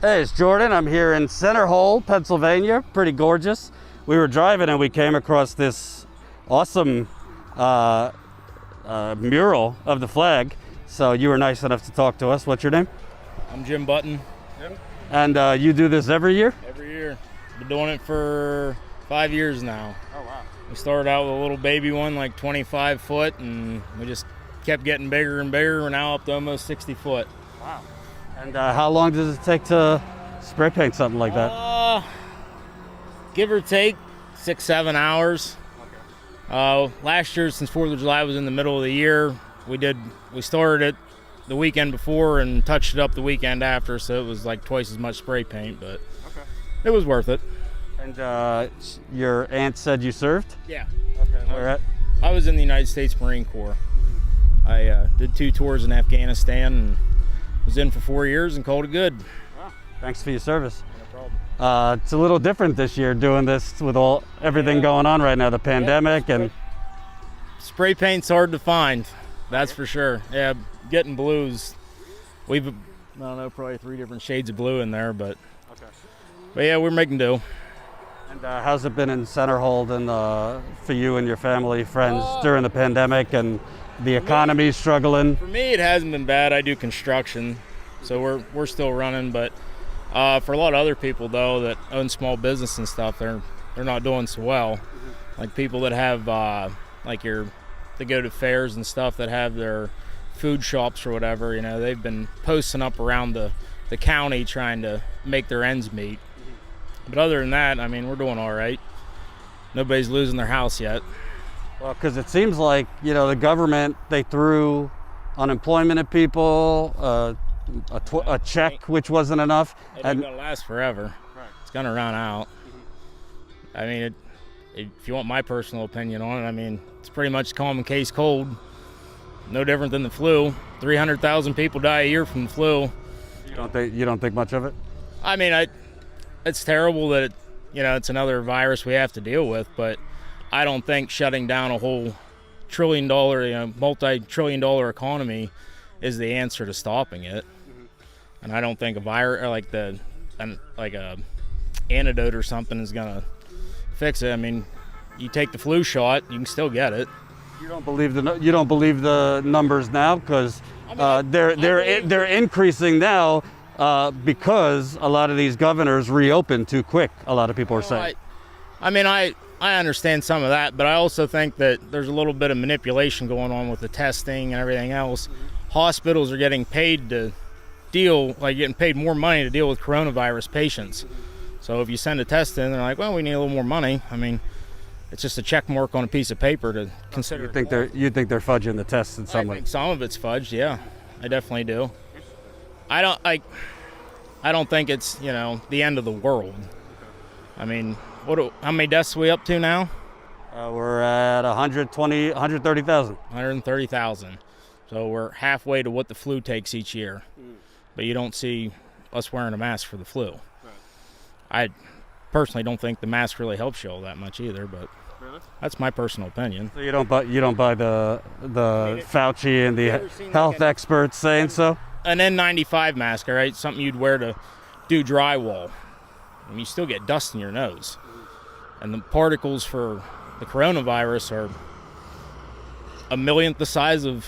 Hey, it's Jordan. I'm here in Center Hole, Pennsylvania. Pretty gorgeous. We were driving and we came across this awesome mural of the flag. So you were nice enough to talk to us. What's your name? I'm Jim Button. Jim. And you do this every year? Every year. Been doing it for 5 years now. Oh, wow. We started out with a little baby one, like 25 foot, and we just kept getting bigger and bigger. We're now up to almost 60 foot. Wow. And how long does it take to spray paint something like that? Give or take 6-7 hours. Okay. Last year, since 4th of July was in the middle of the year, we started it the weekend before and touched it up the weekend after, so it was like twice as much spray paint, but okay. It was worth it. And your aunt said you served? Yeah. Okay. Where at? I was in the United States Marine Corps. I did 2 tours in Afghanistan and was in for 4 years and called it good. Wow. Thanks for your service. No problem. It's a little different this year doing this with everything going on right now, the pandemic and spray paint's hard to find, that's for sure. Yeah, getting blues. We've, I don't know, probably 3 different shades of blue in there, but yeah, we're making do. And how's it been in Center Hold and for you and your family, friends during the pandemic and the economy struggling? For me, it hasn't been bad. I do construction, so we're still running. But for a lot of other people, though, that own small business and stuff, they're not doing so well. Mm-hmm. Like people that have they go to fairs and stuff that have their food shops or whatever. You know, they've been posting up around the county trying to make their ends meet. But other than that, I mean, we're doing all right. Nobody's losing their house yet. Well, because it seems like, you know, the government, they threw unemployment at people, a check, which wasn't enough. It ain't going to last forever. Right. It's going to run out. Mm-hmm. I mean, if you want my personal opinion on it, I mean, it's pretty much common case cold. No different than the flu. 300,000 people die a year from the flu. You don't think much of it? I mean, it's terrible that it's another virus we have to deal with, but I don't think shutting down a whole multi-trillion-dollar economy is the answer to stopping it. Mm-hmm. And I don't think a virus or a antidote or something is gonna fix it. I mean, you take the flu shot, you can still get it. You don't believe the numbers now because they're increasing now because a lot of these governors reopened too quick. A lot of people are saying. I understand some of that, but I also think that there's a little bit of manipulation going on with the testing and everything else. Mm-hmm. Hospitals are getting paid getting paid more money to deal with coronavirus patients. Mm-hmm. So if you send a test in, they're like, well, we need a little more money. I mean, it's just a check mark on a piece of paper to consider. You think they're fudging the tests in some way? I think some of it's fudged, yeah. I definitely do. I don't think it's, the end of the world. I mean, how many deaths are we up to now? We're at 130,000. 130,000. So we're halfway to what the flu takes each year. But you don't see us wearing a mask for the flu. Right. I personally don't think the mask really helps you all that much either, but that's my personal opinion. So you don't buy the Fauci and the health experts saying so? An N95 mask, all right? Something you'd wear to do drywall. And you still get dust in your nose. And the particles for the coronavirus are a millionth the size of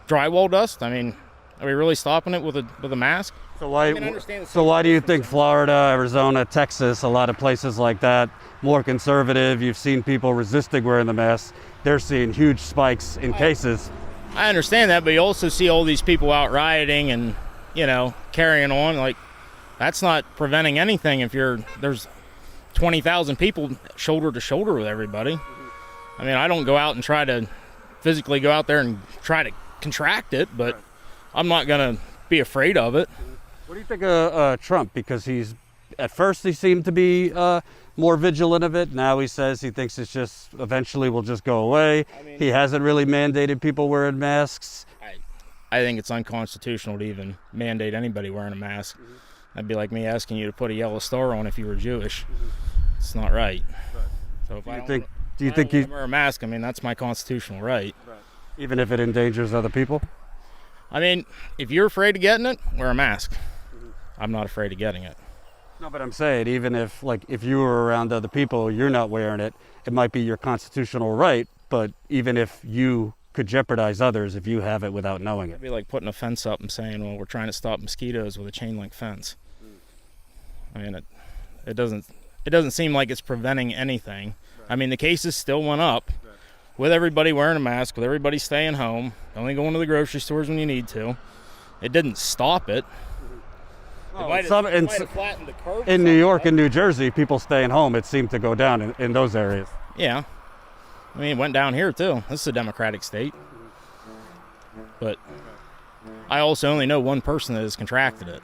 drywall dust. I mean, are we really stopping it with a mask? So why do you think Florida, Arizona, Texas, a lot of places like that, more conservative, you've seen people resisting wearing the mask, they're seeing huge spikes in cases? I understand that, but you also see all these people out rioting and, carrying on. Like, that's not preventing anything if there's 20,000 people shoulder to shoulder with everybody. I mean, I don't go out and try to physically go out there and try to contract it, but I'm not going to be afraid of it. What do you think of Trump? Because at first he seemed to be more vigilant of it. Now he says he thinks it's just eventually will just go away. I mean, he hasn't really mandated people wearing masks. I think it's unconstitutional to even mandate anybody wearing a mask. Mm-hmm. That'd be like me asking you to put a yellow star on if you were Jewish. Mm-hmm. It's not right. So if do you think you wear a mask? I mean, that's my constitutional right. Even if it endangers other people? I mean, if you're afraid of getting it, wear a mask. I'm not afraid of getting it. No, but I'm saying, even if, like, if you were around other people, you're not wearing it, it might be your constitutional right, but even if you could jeopardize others if you have it without knowing it. It'd be like putting a fence up and saying, well, we're trying to stop mosquitoes with a chain link fence. I mean, it doesn't seem like it's preventing anything. Right. I mean, the cases still went up, right, with everybody wearing a mask, with everybody staying home, only going to the grocery stores when you need to. It didn't stop it. Oh, might have flattened the curve in New York and New Jersey, people staying home, it seemed to go down in those areas. Yeah. I mean, it went down here, too. This is a democratic state. But I also only know one person that has contracted it.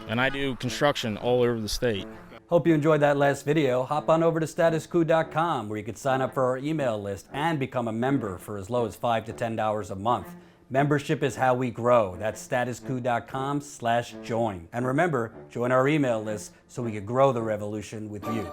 And I do construction all over the state. Hope you enjoyed that last video. Hop on over to statuscoup.com where you can sign up for our email list and become a member for as low as $5 to $10 a month. Membership is how we grow. That's statuscoup.com/join. And remember, join our email list so we can grow the revolution with you.